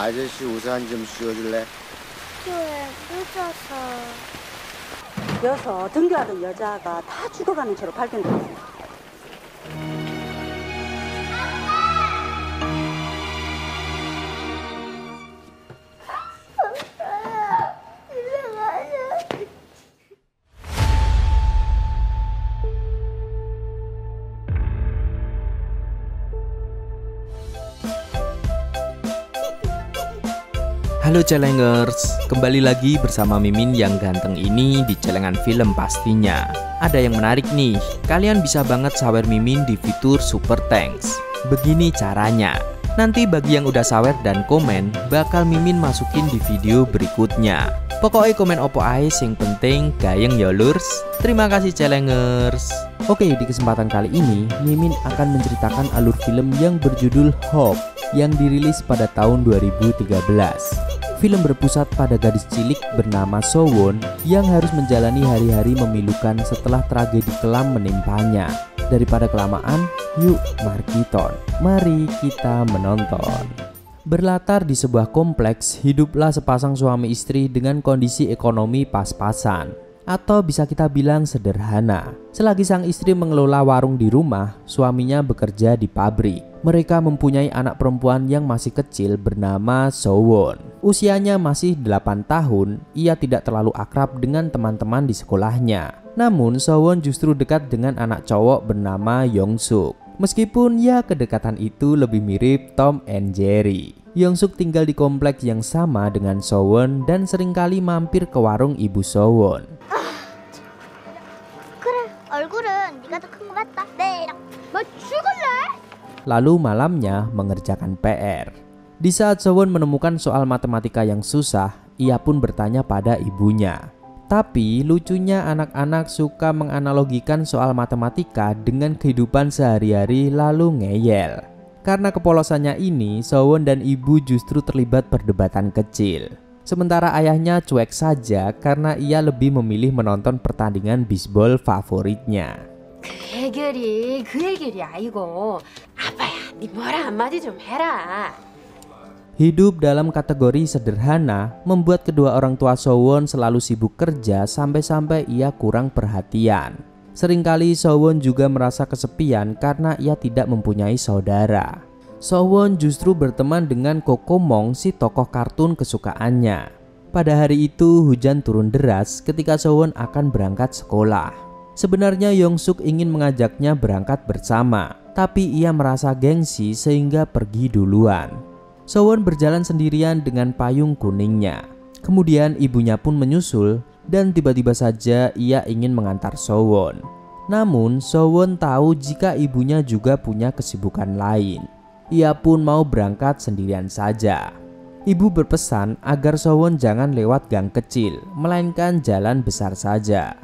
아저씨 우산 좀 씌워줄래? 왜 늦어서. 여서 등교하던 여자가 다 죽어가는 채로 발견됐어요. Halo Celengers, kembali lagi bersama Mimin yang ganteng ini di Celengan Film pastinya. Ada yang menarik nih, kalian bisa banget sawer Mimin di fitur Super Thanks. Begini caranya, nanti bagi yang udah sawer dan komen, bakal Mimin masukin di video berikutnya. Pokoknya komen opo ae sing penting gayeng ya lurs. Terima kasih Celengers. Oke, di kesempatan kali ini Mimin akan menceritakan alur film yang berjudul Hope yang dirilis pada tahun 2013. Film berpusat pada gadis cilik bernama Sowon yang harus menjalani hari-hari memilukan setelah tragedi kelam menimpanya. Daripada kelamaan, yuk mari kita menonton. Berlatar di sebuah kompleks, hiduplah sepasang suami istri dengan kondisi ekonomi pas-pasan, atau bisa kita bilang sederhana. Selagi sang istri mengelola warung di rumah, suaminya bekerja di pabrik. Mereka mempunyai anak perempuan yang masih kecil bernama Sowon. Usianya masih 8 tahun, ia tidak terlalu akrab dengan teman-teman di sekolahnya. Namun Sowon justru dekat dengan anak cowok bernama Yongsuk. Meskipun ya kedekatan itu lebih mirip Tom and Jerry. Yongsuk tinggal di kompleks yang sama dengan Sowon dan seringkali mampir ke warung ibu Sowon. 그래, 얼굴은 네가 더 큰 거 맞다. 네, 뭐 죽을래? Lalu malamnya mengerjakan PR. Di saat Sowon menemukan soal matematika yang susah, ia pun bertanya pada ibunya. Tapi lucunya anak-anak suka menganalogikan soal matematika dengan kehidupan sehari-hari lalu ngeyel. Karena kepolosannya ini, Sowon dan ibu justru terlibat perdebatan kecil. Sementara ayahnya cuek saja karena ia lebih memilih menonton pertandingan bisbol favoritnya. 그 해결이 아니고 아빠야 네 뭐라 한마디 좀 해라. Hidup dalam kategori sederhana membuat kedua orang tua Sowon selalu sibuk kerja sampai-sampai ia kurang perhatian. Seringkali Sowon juga merasa kesepian karena ia tidak mempunyai saudara. Sowon justru berteman dengan Kokomong, si tokoh kartun kesukaannya. Pada hari itu hujan turun deras ketika Sowon akan berangkat sekolah. Sebenarnya Yongsuk ingin mengajaknya berangkat bersama, tapi ia merasa gengsi sehingga pergi duluan. Sowon berjalan sendirian dengan payung kuningnya. Kemudian ibunya pun menyusul dan tiba-tiba saja ia ingin mengantar Sowon. Namun Sowon tahu jika ibunya juga punya kesibukan lain. Ia pun mau berangkat sendirian saja. Ibu berpesan agar Sowon jangan lewat gang kecil, melainkan jalan besar saja.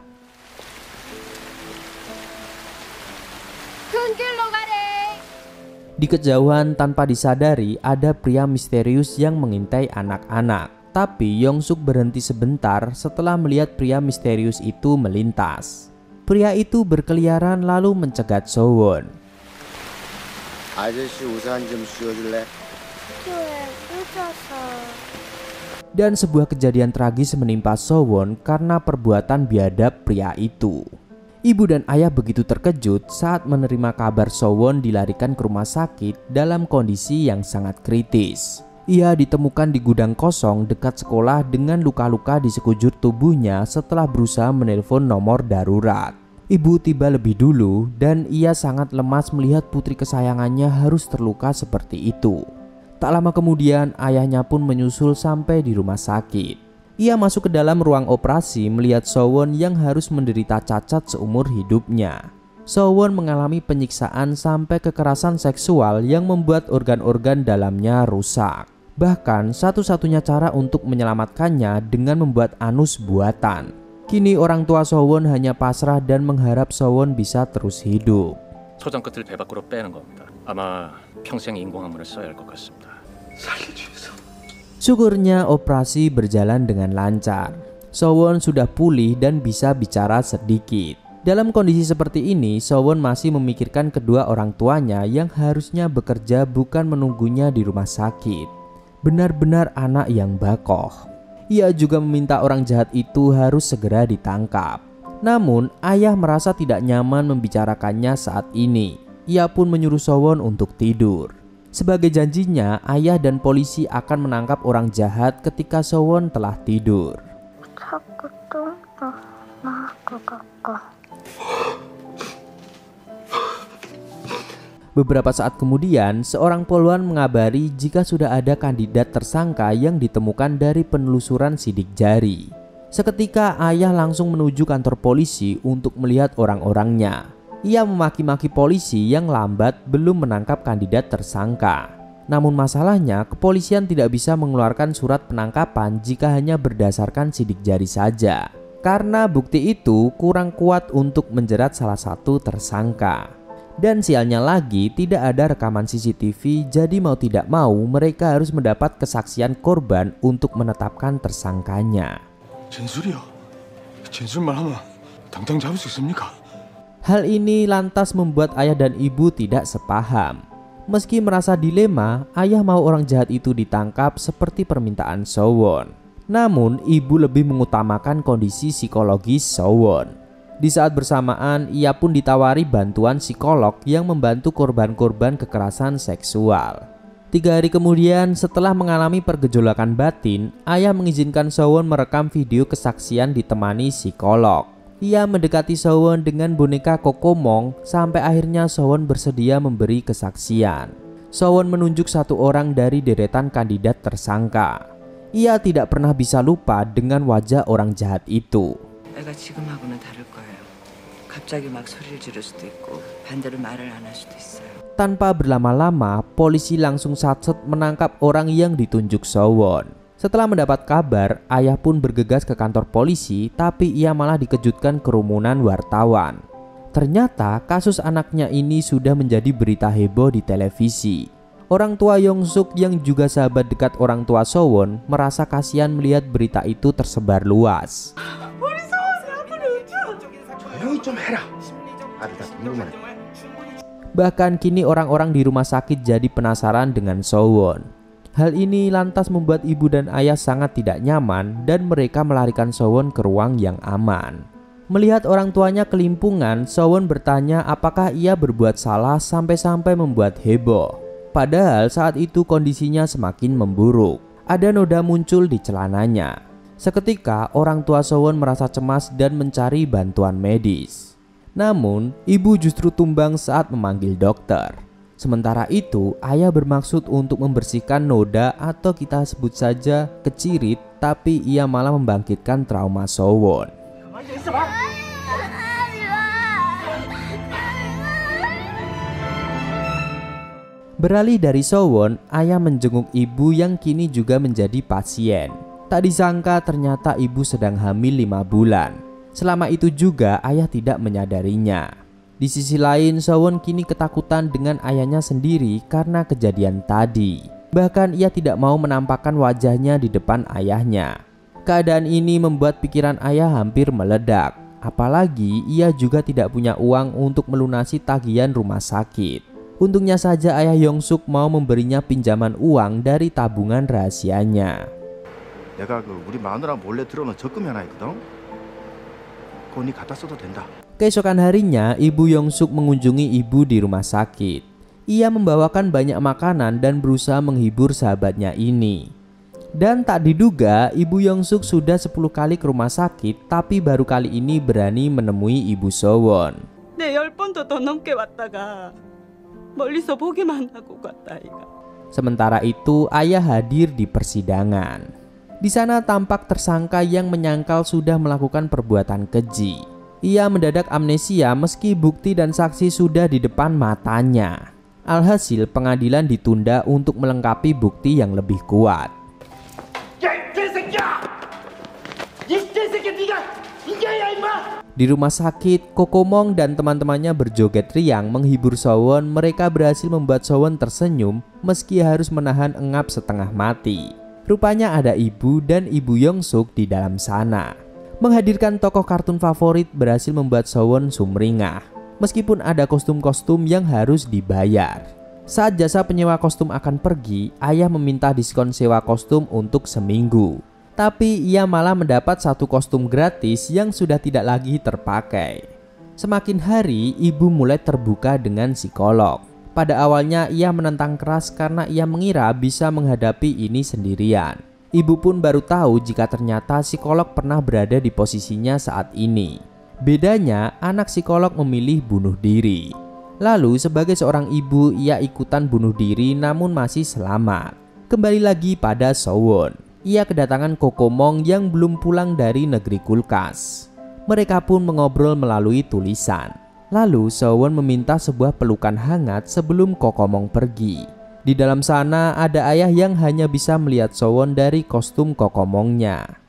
Di kejauhan tanpa disadari ada pria misterius yang mengintai anak-anak. Tapi Yongsuk berhenti sebentar setelah melihat pria misterius itu melintas. Pria itu berkeliaran lalu mencegat Sowon. 아저씨 우산 좀 씌워줄래? 왜 늦어서. Dan sebuah kejadian tragis menimpa Sowon karena perbuatan biadab pria itu. Ibu dan ayah begitu terkejut saat menerima kabar Sowon dilarikan ke rumah sakit dalam kondisi yang sangat kritis. Ia ditemukan di gudang kosong dekat sekolah dengan luka-luka di sekujur tubuhnya setelah berusaha menelpon nomor darurat. Ibu tiba lebih dulu dan ia sangat lemas melihat putri kesayangannya harus terluka seperti itu. Tak lama kemudian ayahnya pun menyusul sampai di rumah sakit. Ia masuk ke dalam ruang operasi melihat Sowon yang harus menderita cacat seumur hidupnya. Sowon mengalami penyiksaan sampai kekerasan seksual yang membuat organ-organ dalamnya rusak. Bahkan satu-satunya cara untuk menyelamatkannya dengan membuat anus buatan. Kini orang tua Sowon hanya pasrah dan mengharap Sowon bisa terus hidup. 소장 끝을 배 밖으로 빼는 겁니다. 아마 평생 인공항문을 써야 할 것 같습니다. 살려주세요. Syukurnya operasi berjalan dengan lancar. Sowon sudah pulih dan bisa bicara sedikit. Dalam kondisi seperti ini, Sowon masih memikirkan kedua orang tuanya yang harusnya bekerja bukan menunggunya di rumah sakit. benar-benar anak yang bakoh. Ia juga meminta orang jahat itu harus segera ditangkap. Namun ayah merasa tidak nyaman membicarakannya saat ini. Ia pun menyuruh Sowon untuk tidur. Sebagai janjinya, ayah dan polisi akan menangkap orang jahat ketika Sowon telah tidur. Beberapa saat kemudian, seorang poluan mengabari jika sudah ada kandidat tersangka yang ditemukan dari penelusuran sidik jari. Seketika ayah langsung menuju kantor polisi untuk melihat orang-orangnya. Ia memaki-maki polisi yang lambat belum menangkap kandidat tersangka. Namun masalahnya, kepolisian tidak bisa mengeluarkan surat penangkapan jika hanya berdasarkan sidik jari saja. Karena bukti itu kurang kuat untuk menjerat salah satu tersangka. Dan sialnya lagi tidak ada rekaman CCTV, jadi mau tidak mau mereka harus mendapat kesaksian korban untuk menetapkan tersangkanya. 진술이요. 진술만 하면 당장 잡을 수 있습니까? Hal ini lantas membuat ayah dan ibu tidak sepaham. Meski merasa dilema, ayah mau orang jahat itu ditangkap seperti permintaan Sowon. Namun ibu lebih mengutamakan kondisi psikologis Sowon. Di saat bersamaan, ia pun ditawari bantuan psikolog yang membantu korban-korban kekerasan seksual. 3 hari kemudian, setelah mengalami pergejolakan batin, ayah mengizinkan Sowon merekam video kesaksian ditemani psikolog. Ia mendekati Sowon dengan boneka Kokomong sampai akhirnya Sowon bersedia memberi kesaksian. Sowon menunjuk satu orang dari deretan kandidat tersangka. Ia tidak pernah bisa lupa dengan wajah orang jahat itu. 애가 지금하고는 다를 거예요. 갑자기 막 소리를 지를 수도 있고 반대로 말을 안 할 수도 있어요. Tanpa berlama-lama, polisi langsung satset menangkap orang yang ditunjuk Sowon. Setelah mendapat kabar, ayah pun bergegas ke kantor polisi, tapi ia malah dikejutkan kerumunan wartawan. Ternyata kasus anaknya ini sudah menjadi berita heboh di televisi. Orang tua Yongsuk yang juga sahabat dekat orang tua Sowon merasa kasihan melihat berita itu tersebar luas. Bahkan kini orang-orang di rumah sakit jadi penasaran dengan Sowon. Hal ini lantas membuat ibu dan ayah sangat tidak nyaman dan mereka melarikan Sowon ke ruang yang aman. Melihat orang tuanya kelimpungan, Sowon bertanya apakah ia berbuat salah sampai-sampai membuat heboh. Padahal saat itu kondisinya semakin memburuk. Ada noda muncul di celananya. Seketika orang tua Sowon merasa cemas dan mencari bantuan medis. Namun ibu justru tumbang saat memanggil dokter. Sementara itu ayah bermaksud untuk membersihkan noda atau kita sebut saja kecirit, tapi ia malah membangkitkan trauma Sowon. Beralih dari Sowon, ayah menjenguk ibu yang kini juga menjadi pasien. Tak disangka ternyata ibu sedang hamil 5 bulan. Selama itu juga ayah tidak menyadarinya. Di sisi lain, Sowon kini ketakutan dengan ayahnya sendiri karena kejadian tadi. Bahkan ia tidak mau menampakkan wajahnya di depan ayahnya. Keadaan ini membuat pikiran ayah hampir meledak. Apalagi ia juga tidak punya uang untuk melunasi tagihan rumah sakit. Untungnya saja ayah Yongsuk mau memberinya pinjaman uang dari tabungan rahasianya. 내가 우리 마누라 몰래 들어놓은 적금이 하나 있거든. 그거 네 갖다 써도 된다. Keesokan harinya, ibu Yongsuk mengunjungi ibu di rumah sakit. Ia membawakan banyak makanan dan berusaha menghibur sahabatnya ini. Dan tak diduga, ibu Yongsuk sudah 10 kali ke rumah sakit, tapi baru kali ini berani menemui ibu Sowon. 네 10번도 더 넘게 왔다가 멀리서 보기만 하고 갔다 이가. Sementara itu, ayah hadir di persidangan. Di sana tampak tersangka yang menyangkal sudah melakukan perbuatan keji. Ia mendadak amnesia meski bukti dan saksi sudah di depan matanya. Alhasil pengadilan ditunda untuk melengkapi bukti yang lebih kuat. Di rumah sakit, Kokomong dan teman-temannya berjoget riang menghibur Sowon. Mereka berhasil membuat Sowon tersenyum meski harus menahan engap setengah mati. Rupanya ada ibu dan ibu Yongsuk di dalam sana. Menghadirkan tokoh kartun favorit berhasil membuat Sowon sumringah. Meskipun ada kostum-kostum yang harus dibayar. Saat jasa penyewa kostum akan pergi, ayah meminta diskon sewa kostum untuk seminggu. Tapi ia malah mendapat satu kostum gratis yang sudah tidak lagi terpakai. Semakin hari, ibu mulai terbuka dengan psikolog. Pada awalnya ia menentang keras karena ia mengira bisa menghadapi ini sendirian. Ibu pun baru tahu jika ternyata psikolog pernah berada di posisinya saat ini. Bedanya, anak psikolog memilih bunuh diri. Lalu sebagai seorang ibu, ia ikutan bunuh diri namun masih selamat. Kembali lagi pada Sowon. Ia kedatangan Kokomong yang belum pulang dari negeri kulkas. Mereka pun mengobrol melalui tulisan. Lalu Sowon meminta sebuah pelukan hangat sebelum Kokomong pergi. Di dalam sana ada ayah yang hanya bisa melihat Sowon dari kostum Kokomongnya.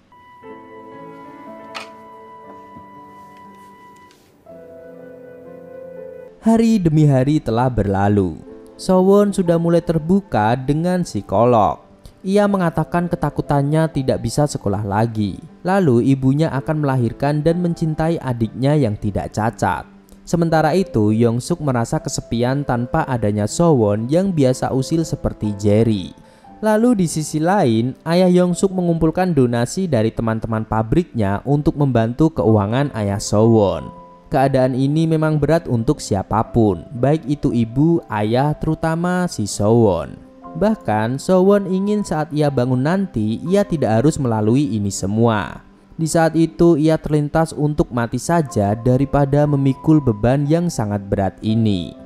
Hari demi hari telah berlalu. Sowon sudah mulai terbuka dengan psikolog. Ia mengatakan ketakutannya tidak bisa sekolah lagi. Lalu ibunya akan melahirkan dan mencintai adiknya yang tidak cacat. Sementara itu, Yongsuk merasa kesepian tanpa adanya Sowon yang biasa usil seperti Jerry. Lalu di sisi lain, ayah Yongsuk mengumpulkan donasi dari teman-teman pabriknya untuk membantu keuangan ayah Sowon. Keadaan ini memang berat untuk siapapun, baik itu ibu, ayah, terutama si Sowon. Bahkan Sowon ingin saat ia bangun nanti, ia tidak harus melalui ini semua. Di saat itu ia terlintas untuk mati saja daripada memikul beban yang sangat berat ini.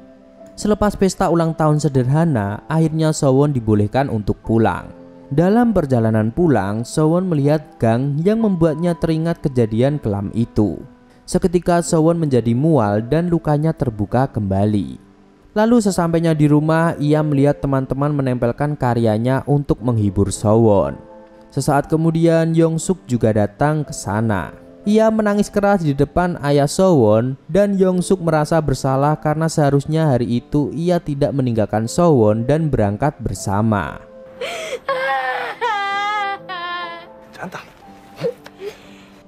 Selepas pesta ulang tahun sederhana, akhirnya Sowon dibolehkan untuk pulang. Dalam perjalanan pulang, Sowon melihat gang yang membuatnya teringat kejadian kelam itu. Seketika Sowon menjadi mual dan lukanya terbuka kembali. Lalu sesampainya di rumah, ia melihat teman-teman menempelkan karyanya untuk menghibur Sowon. Sesaat kemudian Yongsuk juga datang ke sana. Ia menangis keras di depan ayah Sowon dan Yongsuk merasa bersalah karena seharusnya hari itu ia tidak meninggalkan Sowon dan berangkat bersama. Cantik.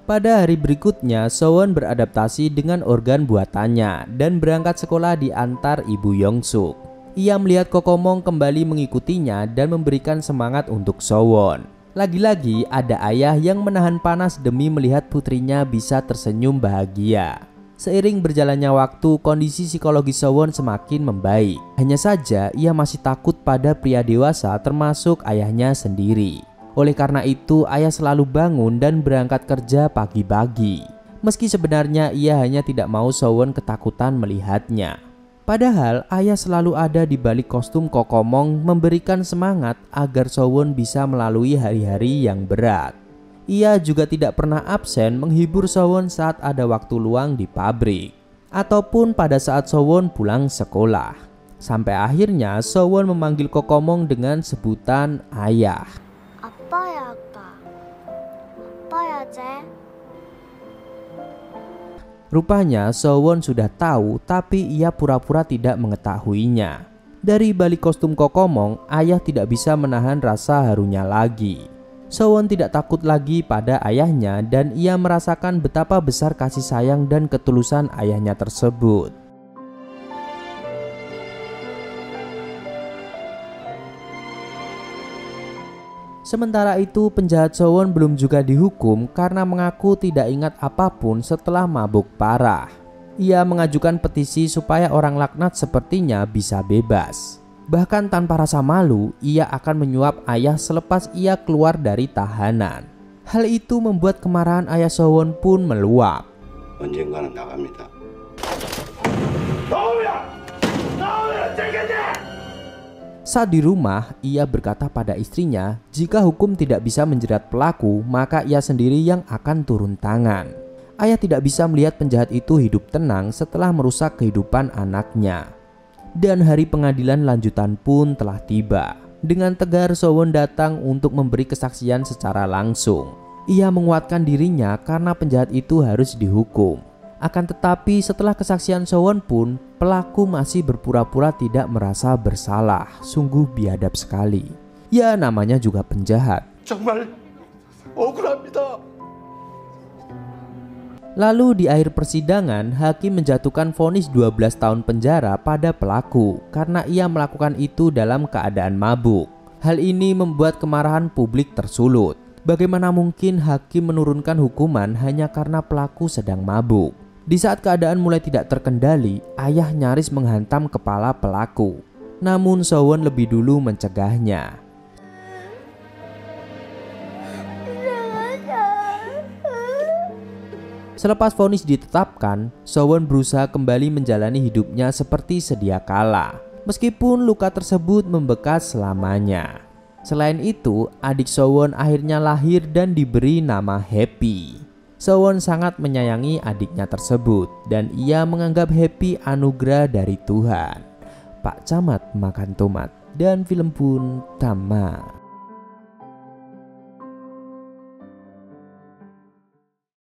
Pada hari berikutnya, Sowon beradaptasi dengan organ buatannya dan berangkat sekolah diantar ibu Yongsuk. Ia melihat Kokomong kembali mengikutinya dan memberikan semangat untuk Sowon. Lagi-lagi ada ayah yang menahan panas demi melihat putrinya bisa tersenyum bahagia. Seiring berjalannya waktu, kondisi psikologi Sowon semakin membaik. Hanya saja ia masih takut pada pria dewasa termasuk ayahnya sendiri. Oleh karena itu, ayah selalu bangun dan berangkat kerja pagi-pagi. Meski sebenarnya ia hanya tidak mau Sowon ketakutan melihatnya. Padahal ayah selalu ada di balik kostum Kokomong memberikan semangat agar Sowon bisa melalui hari-hari yang berat. Ia juga tidak pernah absen menghibur Sowon saat ada waktu luang di pabrik. Ataupun pada saat Sowon pulang sekolah. Sampai akhirnya Sowon memanggil Kokomong dengan sebutan ayah. 아빠야 아빠. 아빠야 쟤. Rupanya Sowon sudah tahu, tapi ia pura-pura tidak mengetahuinya. Dari balik kostum Kokomong, ayah tidak bisa menahan rasa harunya lagi. Sowon tidak takut lagi pada ayahnya dan ia merasakan betapa besar kasih sayang dan ketulusan ayahnya tersebut. Sementara itu, penjahat Sowon belum juga dihukum karena mengaku tidak ingat apapun setelah mabuk parah. Ia mengajukan petisi supaya orang laknat sepertinya bisa bebas. Bahkan tanpa rasa malu, ia akan menyuap ayah selepas ia keluar dari tahanan. Hal itu membuat kemarahan ayah Sowon pun meluap. 언젠가는 나갑니다. Saat di rumah, ia berkata pada istrinya, jika hukum tidak bisa menjerat pelaku, maka ia sendiri yang akan turun tangan. Ayah tidak bisa melihat penjahat itu hidup tenang setelah merusak kehidupan anaknya. Dan hari pengadilan lanjutan pun telah tiba. Dengan tegar Sowon datang untuk memberi kesaksian secara langsung. Ia menguatkan dirinya karena penjahat itu harus dihukum. Akan tetapi setelah kesaksian Sowon pun, pelaku masih berpura-pura tidak merasa bersalah. Sungguh biadab sekali. Ya, namanya juga penjahat. 정말 억울합니다. Lalu di akhir persidangan, hakim menjatuhkan vonis 12 tahun penjara pada pelaku karena ia melakukan itu dalam keadaan mabuk. Hal ini membuat kemarahan publik tersulut. Bagaimana mungkin hakim menurunkan hukuman hanya karena pelaku sedang mabuk? Di saat keadaan mulai tidak terkendali, ayah nyaris menghantam kepala pelaku. Namun So-won lebih dulu mencegahnya. Selepas vonis ditetapkan, So-won berusaha kembali menjalani hidupnya seperti sedia kala, meskipun luka tersebut membekas selamanya. Selain itu, adik So-won akhirnya lahir dan diberi nama Happy. So-won sangat menyayangi adiknya tersebut dan ia menganggap Happy anugerah dari Tuhan. Pak Camat makan tomat dan film pun tamat.